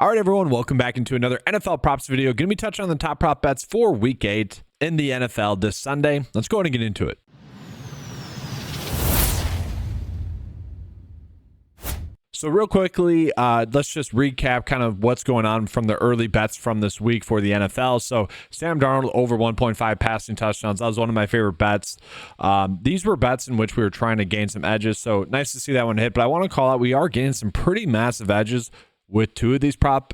All right, everyone, welcome back into another NFL props video. Going to be touching on the top prop bets for Week 8 in the NFL this Sunday. Let's go ahead and get into it. So real quickly, let's just recap kind of what's going on from the early bets from this week for the NFL. So Sam Darnold over 1.5 passing touchdowns. That was one of my favorite bets. These were bets in which we were trying to gain some edges. So nice to see that one hit. But I want to call out, we are getting some pretty massive edges with three of these prop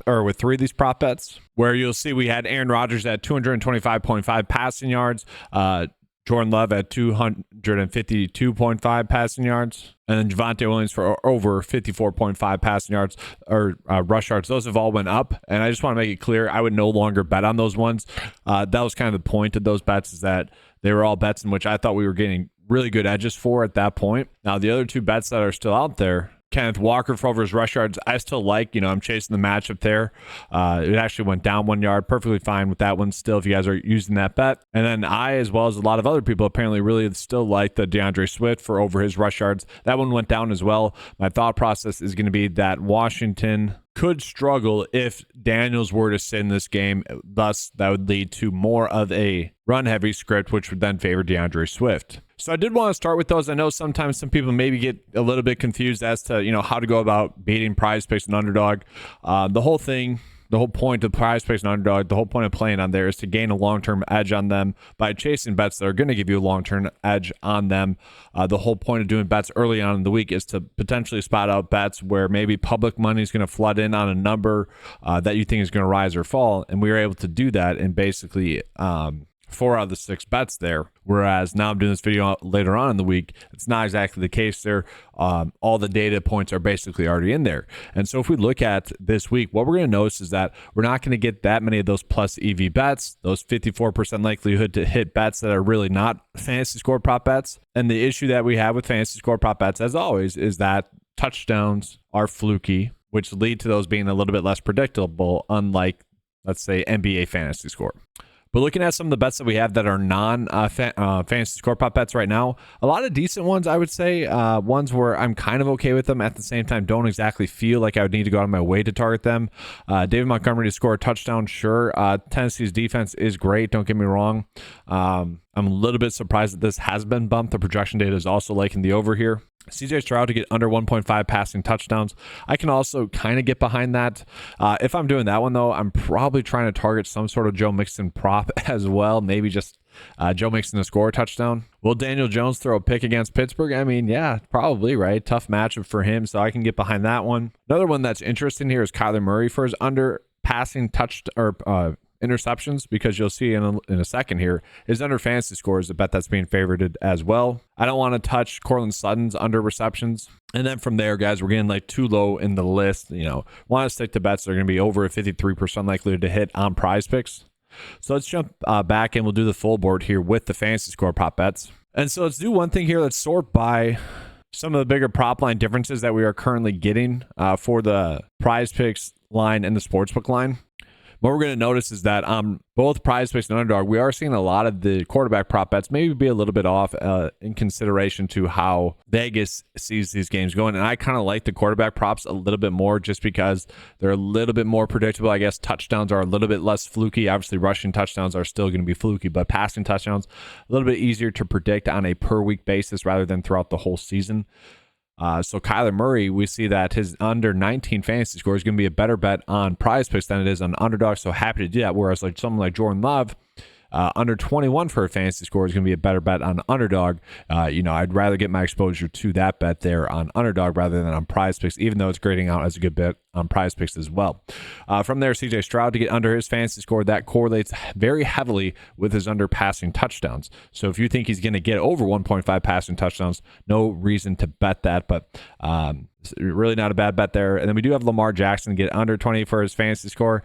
bets, where you'll see we had Aaron Rodgers at 225.5 passing yards, Jordan Love at 252.5 passing yards, and then Javonte Williams for over 54.5 passing yards or rush yards. Those have all went up, and I just want to make it clear I would no longer bet on those ones. That was kind of the point of those bets, is that they were all bets in which I thought we were getting really good edges for at that point. Now, the other two bets that are still out there, Kenneth Walker for over his rush yards, I still like. I'm chasing the matchup there. It actually went down 1 yard. Perfectly fine with that one still if you guys are using that bet. And then I, as well as a lot of other people, apparently really still like the DeAndre Swift for over his rush yards. That one went down as well. My thought process is going to be that Washington could struggle if Daniels were to sit in this game. Thus, that would lead to more of a run-heavy script, which would then favor DeAndre Swift. So I did want to start with those. I know sometimes some people maybe get a little bit confused as to, how to go about beating PrizePicks and Underdog. The whole point of PrizePicks and Underdog, the whole point of playing on there is to gain a long-term edge on them by chasing bets that are going to give you a long-term edge on them. The whole point of doing bets early on in the week is to potentially spot out bets where maybe public money is going to flood in on a number that you think is going to rise or fall. And we were able to do that in basically 4 out of the 6 bets there. Whereas now I'm doing this video later on in the week, it's not exactly the case there. All the data points are basically already in there. And so if we look at this week, what we're going to notice is that we're not going to get that many of those plus EV bets, those 54% likelihood to hit bets that are really not fantasy score prop bets. And the issue that we have with fantasy score prop bets, as always, is that touchdowns are fluky, which lead to those being a little bit less predictable, unlike, let's say, NBA fantasy score. But looking at some of the bets that we have that are non-fantasy score prop bets right now, a lot of decent ones, I would say. Ones where I'm kind of okay with them. At the same time, don't exactly feel like I would need to go out of my way to target them. David Montgomery to score a touchdown, sure. Tennessee's defense is great, don't get me wrong. I'm a little bit surprised that this has been bumped. The projection data is also liking the over here. CJ Stroud to get under 1.5 passing touchdowns. I can also kind of get behind that. If I'm doing that one, though, I'm probably trying to target some sort of Joe Mixon prop as well. Maybe just Joe Mixon to score a touchdown. Will Daniel Jones throw a pick against Pittsburgh? I mean, yeah, probably, right? Tough matchup for him, so I can get behind that one. Another one that's interesting here is Kyler Murray for his under passing interceptions, because you'll see in a second here, his under fantasy score is a bet that's being favored as well. I don't want to touch Cortland Sutton's under receptions. And then from there, guys, we're getting like too low in the list. Want to stick to bets that are going to be over a 53% likelihood to hit on PrizePicks. So let's jump back and we'll do the full board here with the fantasy score prop bets. And so let's do one thing here. Let's sort by some of the bigger prop line differences that we are currently getting for the PrizePicks line and the sportsbook line. What we're going to notice is that on both PrizePicks and Underdog, we are seeing a lot of the quarterback prop bets maybe be a little bit off in consideration to how Vegas sees these games going. And I kind of like the quarterback props a little bit more just because they're a little bit more predictable. I guess touchdowns are a little bit less fluky. Obviously, rushing touchdowns are still going to be fluky, but passing touchdowns, a little bit easier to predict on a per-week basis rather than throughout the whole season. So Kyler Murray, we see that his under 19 fantasy score is going to be a better bet on PrizePicks than it is on Underdog. So happy to do that. Whereas like someone like Jordan Love, under 21 for a fantasy score is going to be a better bet on Underdog. I'd rather get my exposure to that bet there on Underdog rather than on PrizePicks, even though it's grading out as a good bet on PrizePicks as well. From there, CJ Stroud to get under his fantasy score, that correlates very heavily with his under passing touchdowns. So if you think he's going to get over 1.5 passing touchdowns, no reason to bet that, but really not a bad bet there. And then we do have Lamar Jackson to get under 20 for his fantasy score.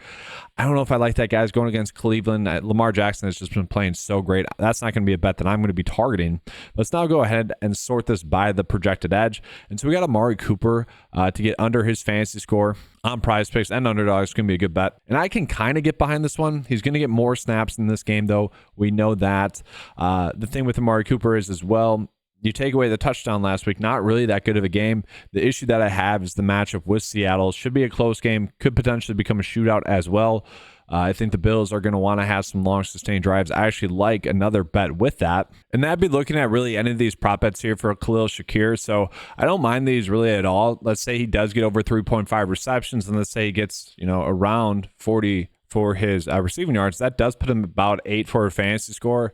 I don't know if I like that, guys, going against Cleveland. Lamar Jackson has just been playing so great. That's not going to be a bet that I'm going to be targeting. Let's now go ahead and sort this by the projected edge. And so we got Amari Cooper to get under his fantasy score on PrizePicks and Underdog. It's going to be a good bet. And I can kind of get behind this one. He's going to get more snaps in this game, though. We know that. The thing with Amari Cooper is as well, you take away the touchdown last week, not really that good of a game. The issue that I have is the matchup with Seattle. Should be a close game, could potentially become a shootout as well. I think the Bills are going to want to have some long sustained drives. I actually like another bet with that. And that'd be looking at really any of these prop bets here for Khalil Shakir. So I don't mind these really at all. Let's say he does get over 3.5 receptions, and let's say he gets, around 40 for his receiving yards. That does put him about 8 for a fantasy score.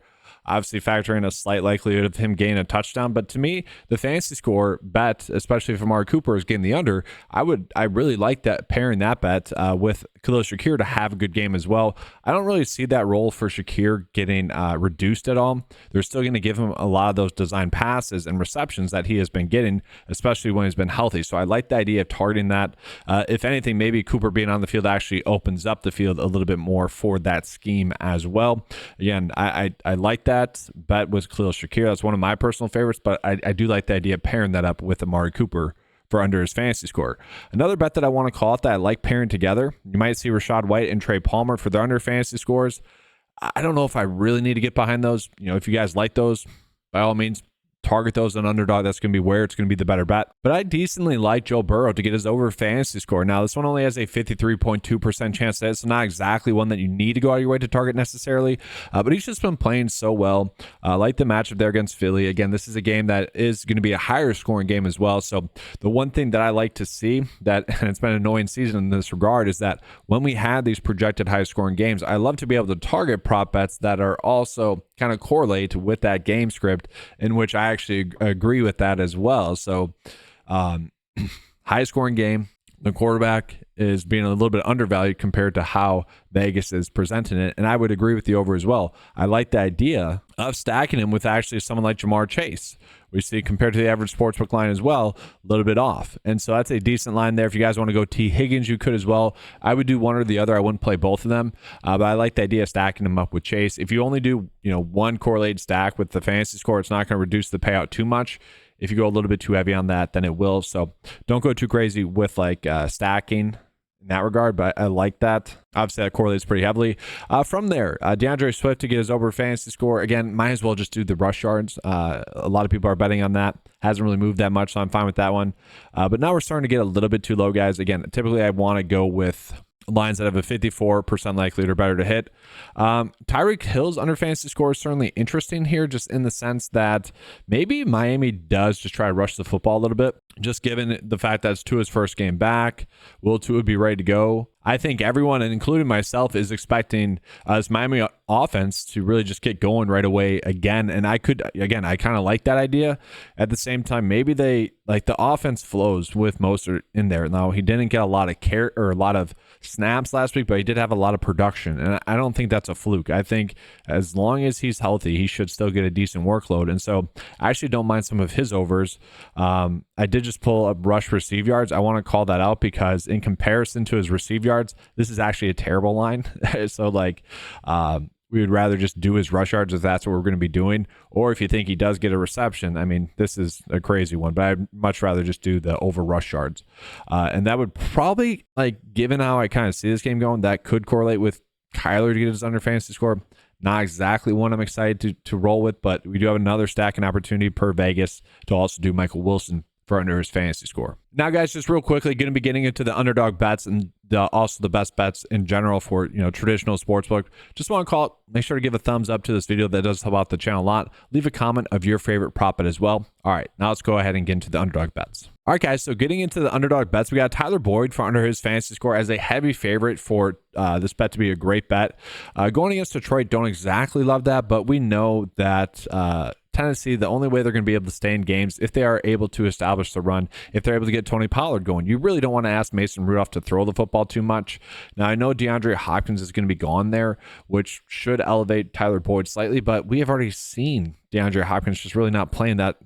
Obviously factoring a slight likelihood of him gaining a touchdown. But to me, the fantasy score bet, especially if Amari Cooper is getting the under, I really like that pairing that bet with Khalil Shakir to have a good game as well. I don't really see that role for Shakir getting reduced at all. They're still going to give him a lot of those design passes and receptions that he has been getting, especially when he's been healthy. So I like the idea of targeting that. If anything, maybe Cooper being on the field actually opens up the field a little bit more for that scheme as well. Again, I like that bet with Khalil Shakir. That's one of my personal favorites, but I do like the idea of pairing that up with Amari Cooper for under his fantasy score. Another bet that I want to call it that I like pairing together, you might see Rashad White and Trey Palmer for their under fantasy scores. I don't know if I really need to get behind those. If you guys like those, by all means, target those on Underdog. That's going to be where it's going to be the better bet. But I decently like Joe Burrow to get his over fantasy score. Now, this one only has a 53.2% chance that it's not exactly one that you need to go out of your way to target necessarily, but he's just been playing so well. I like the matchup there against Philly. Again, this is a game that is going to be a higher scoring game as well. So the one thing that I like to see that, and it's been an annoying season in this regard, is that when we had these projected high scoring games, I love to be able to target prop bets that are also kind of correlate with that game script, in which I actually agree with that as well. So high scoring game, the quarterback is being a little bit undervalued compared to how Vegas is presenting it, and I would agree with the over as well. I like the idea of stacking him with actually someone like Jamar Chase. We see compared to the average sportsbook line as well, a little bit off. And so that's a decent line there. If you guys want to go T. Higgins, you could as well. I would do one or the other. I wouldn't play both of them, but I like the idea of stacking them up with Chase. If you only do one correlated stack with the fantasy score, it's not going to reduce the payout too much. If you go a little bit too heavy on that, then it will. So don't go too crazy with stacking in that regard, but I like that. Obviously, that correlates pretty heavily. From there, DeAndre Swift to get his over fantasy score. Again, might as well just do the rush yards. A lot of people are betting on that. Hasn't really moved that much, so I'm fine with that one. But now we're starting to get a little bit too low, guys. Again, typically I want to go with lines that have a 54% likelihood or better to hit. Tyreek Hill's under fantasy score is certainly interesting here, just in the sense that maybe Miami does just try to rush the football a little bit, just given the fact that it's Tua's first game back. Will Tua be ready to go? I think everyone, and including myself, is expecting this Miami offense to really just get going right away again. And I kind of like that idea. At the same time, maybe the offense flows with Mostert in there. Now, he didn't get a lot of snaps last week, but he did have a lot of production. And I don't think that's a fluke. I think as long as he's healthy, he should still get a decent workload. And so I actually don't mind some of his overs. I did just pull up rush receive yards. I want to call that out because in comparison to his receive yards, this is actually a terrible line. So we would rather just do his rush yards if that's what we're going to be doing. Or if you think he does get a reception, I mean, this is a crazy one, but I'd much rather just do the over rush yards. And that would probably, given how I kind of see this game going, that could correlate with Kyler to get his under fantasy score. Not exactly one I'm excited to roll with, but we do have another stacking opportunity per Vegas to also do Michael Wilson for under his fantasy score. Now, guys, just real quickly, going to be getting into the underdog bets and also the best bets in general for traditional sportsbook. Just want to call it. Make sure to give a thumbs up to this video. That does help out the channel a lot. Leave a comment of your favorite prop bet as well. All right, now let's go ahead and get into the underdog bets. All right, guys, so getting into the underdog bets, we got Tyler Boyd for under his fantasy score as a heavy favorite for this bet to be a great bet. Going against Detroit, don't exactly love that, but we know that Tennessee, the only way they're going to be able to stay in games if they are able to establish the run, if they're able to get Tony Pollard going. You really don't want to ask Mason Rudolph to throw the football too much. Now, I know DeAndre Hopkins is going to be gone there, which should elevate Tyler Boyd slightly, but we have already seen DeAndre Hopkins just really not playing that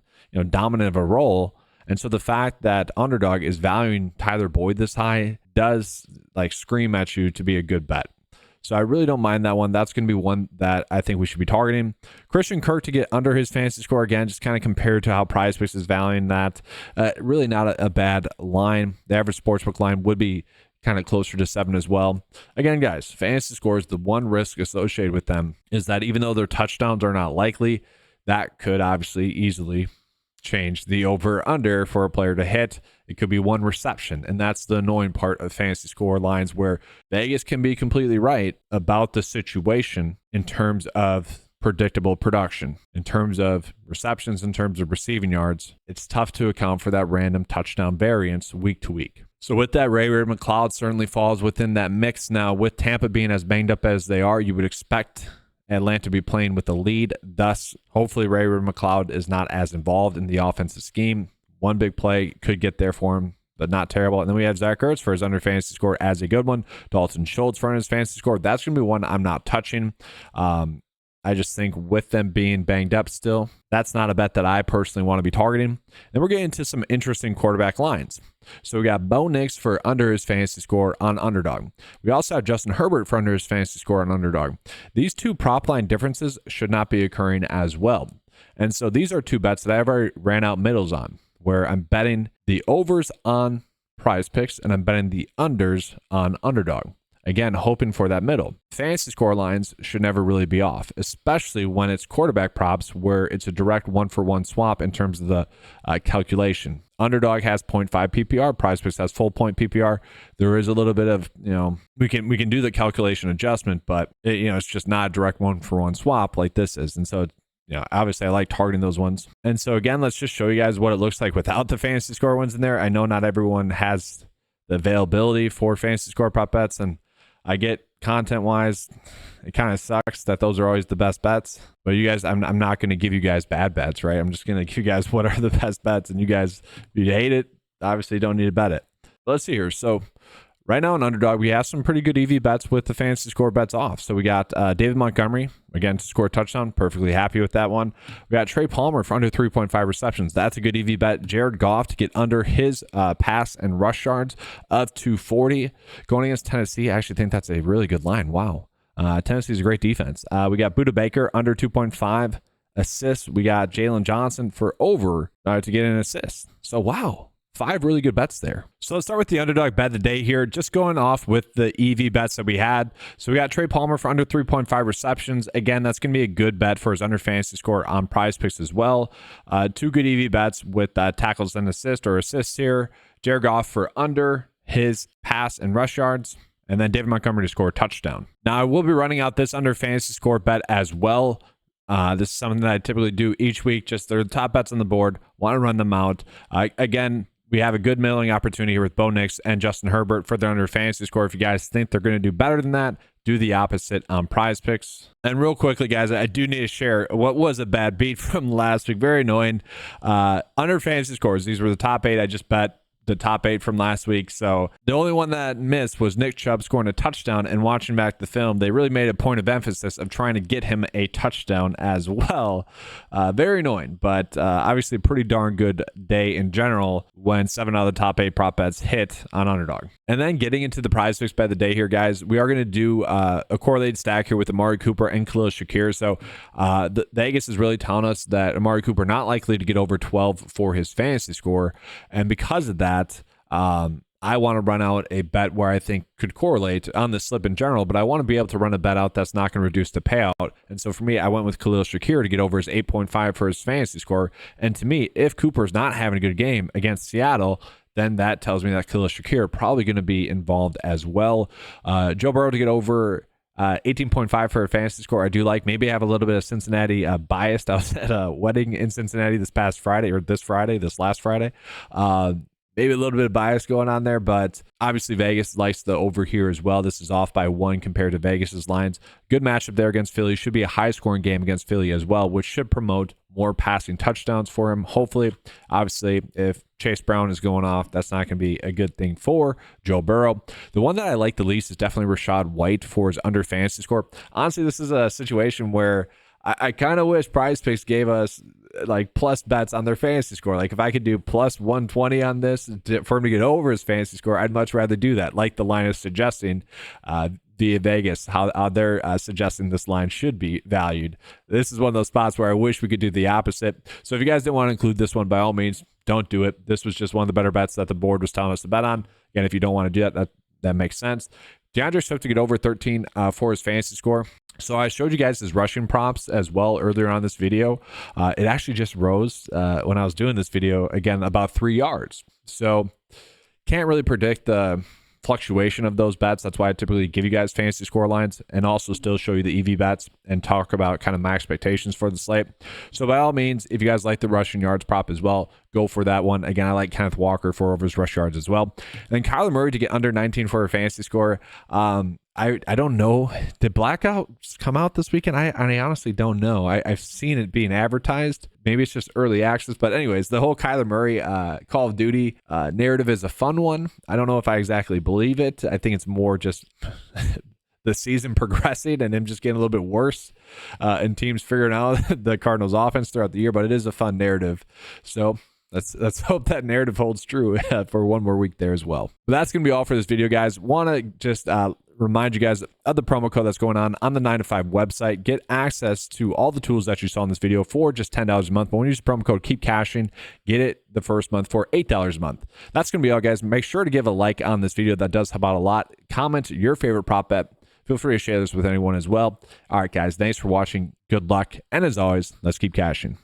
dominant of a role. And so the fact that Underdog is valuing Tyler Boyd this high does scream at you to be a good bet. So I really don't mind that one. That's going to be one that I think we should be targeting. Christian Kirk to get under his fantasy score again, just kind of compared to how PrizePicks is valuing that. Really not a bad line. The average sportsbook line would be kind of closer to 7 as well. Again, guys, fantasy scores, the one risk associated with them is that even though their touchdowns are not likely, that could obviously easily change the over-under for a player to hit. It could be one reception, and that's the annoying part of fantasy score lines, where Vegas can be completely right about the situation in terms of predictable production, in terms of receptions, in terms of receiving yards. It's tough to account for that random touchdown variance week to week. So with that, Ray McCloud certainly falls within that mix. Now, with Tampa being as banged up as they are, you would expect Atlanta to be playing with the lead. Thus, hopefully Ray McCloud is not as involved in the offensive scheme. One big play could get there for him, but not terrible. And then we have Zach Ertz for his under fantasy score as a good one. Dalton Schultz for his fantasy score. That's going to be one I'm not touching. I just think with them being banged up still, that's not a bet that I personally want to be targeting. Then we're getting into some interesting quarterback lines. So we got Bo Nix for under his fantasy score on Underdog. We also have Justin Herbert for under his fantasy score on Underdog. These two prop line differences should not be occurring as well. And so these are two bets that I've already ran out middles on, where I'm betting the overs on PrizePicks and I'm betting the unders on Underdog. Again, hoping for that middle. Fantasy score lines should never really be off, especially when it's quarterback props where it's a direct one-for-one swap in terms of the calculation. Underdog has 0.5 PPR. PrizePicks has full point PPR. There is a little bit of, we can do the calculation adjustment, but it's just not a direct one-for-one swap like this is. And so, obviously I like targeting those ones. And so again, let's just show you guys what it looks like without the fantasy score ones in there. I know not everyone has the availability for fantasy score prop bets, and I get content-wise, it kind of sucks that those are always the best bets. But you guys, I'm not going to give you guys bad bets, right? I'm just going to give you guys what are the best bets. And you guys, if you hate it, obviously don't need to bet it. But let's see here. So right now in Underdog, we have some pretty good EV bets with the fantasy score bets off. So we got David Montgomery, again, to score a touchdown. Perfectly happy with that one. We got Trey Palmer for under 3.5 receptions. That's a good EV bet. Jared Goff to get under his pass and rush yards of 240. Going against Tennessee, I actually think that's a really good line. Wow. Tennessee's a great defense. We got Budda Baker under 2.5 assists. We got Jalen Johnson for over to get an assist. So, wow. 5 really good bets there. So let's start with the Underdog bet of the day here. Just going off with the EV bets that we had. So we got Trey Palmer for under 3.5 receptions. Again, that's going to be a good bet for his under fantasy score on PrizePicks as well. 2 good EV bets with tackles and assists here. Jared Goff for under his pass and rush yards. And then David Montgomery to score a touchdown. Now I will be running out this under fantasy score bet as well. This is something that I typically do each week. Just they're the top bets on the board. Want to run them out. Again, we have a good middling opportunity here with Bo Nix and Justin Herbert for their under fantasy score. If you guys think they're going to do better than that, do the opposite on PrizePicks. And real quickly, guys, I do need to share what was a bad beat from last week. Very annoying. Under fantasy scores, these were the top 8 I just bet. The top 8 from last week. So the only one that missed was Nick Chubb scoring a touchdown, and watching back the film, they really made a point of emphasis of trying to get him a touchdown as well. Very annoying, but obviously a pretty darn good day in general when 7 out of the top 8 prop bets hit on Underdog. And then getting into the PrizePicks bet of the day here, guys, we are going to do a correlated stack here with Amari Cooper and Khalil Shakir. So Vegas is really telling us that Amari Cooper not likely to get over 12 for his fantasy score, and because of that, I want to run out a bet where I think could correlate on the slip in general, but I want to be able to run a bet out that's not going to reduce the payout. And so for me, I went with Khalil Shakir to get over his 8.5 for his fantasy score. And to me, if Cooper's not having a good game against Seattle, then that tells me that Khalil Shakir probably going to be involved as well. Joe Burrow to get over 18.5 for a fantasy score. I do like. Maybe I have a little bit of Cincinnati biased. I was at a wedding in Cincinnati this last Friday. Maybe a little bit of bias going on there, but obviously Vegas likes the over here as well. This is off by 1 compared to Vegas's lines. Good matchup there against Philly. Should be a high-scoring game against Philly as well, which should promote more passing touchdowns for him. Hopefully, obviously, if Chase Brown is going off, that's not going to be a good thing for Joe Burrow. The one that I like the least is definitely Rachaad White for his under fantasy score. Honestly, this is a situation where I kind of wish PrizePicks gave us like plus bets on their fantasy score. Like if I could do plus 120 on this for him to get over his fantasy score, I'd much rather do that. Like the line is suggesting via Vegas, how they're suggesting this line should be valued. This is one of those spots where I wish we could do the opposite. So if you guys didn't want to include this one, by all means, don't do it. This was just one of the better bets that the board was telling us to bet on. Again, if you don't want to do that, that makes sense. DeAndre Swift to get over 13 for his fantasy score. So I showed you guys his rushing props as well earlier on this video. It actually just rose when I was doing this video, again, about 3 yards. So can't really predict the fluctuation of those bets. That's why I typically give you guys fantasy score lines and also still show you the EV bets and talk about kind of my expectations for the slate. So by all means, if you guys like the rushing yards prop as well, go for that one. Again, I like Kenneth Walker for over his rush yards as well. And then Kyler Murray to get under 19 for a fantasy score. I don't know. Did blackouts come out this weekend? I honestly don't know. I've seen it being advertised. Maybe it's just early access. But anyways, the whole Kyler Murray Call of Duty narrative is a fun one. I don't know if I exactly believe it. I think it's more just the season progressing and him just getting a little bit worse and teams figuring out the Cardinals offense throughout the year. But it is a fun narrative. So let's hope that narrative holds true for one more week there as well. But that's going to be all for this video, guys. Want to just remind you guys of the promo code that's going on the 9 to 5 website. Get access to all the tools that you saw in this video for just $10 a month. But when you use the promo code Keep Cashing, get it the first month for $8 a month. That's going to be all, guys. Make sure to give a like on this video. That does help out a lot. Comment your favorite prop bet. Feel free to share this with anyone as well. All right, guys. Thanks for watching. Good luck. And as always, let's keep cashing.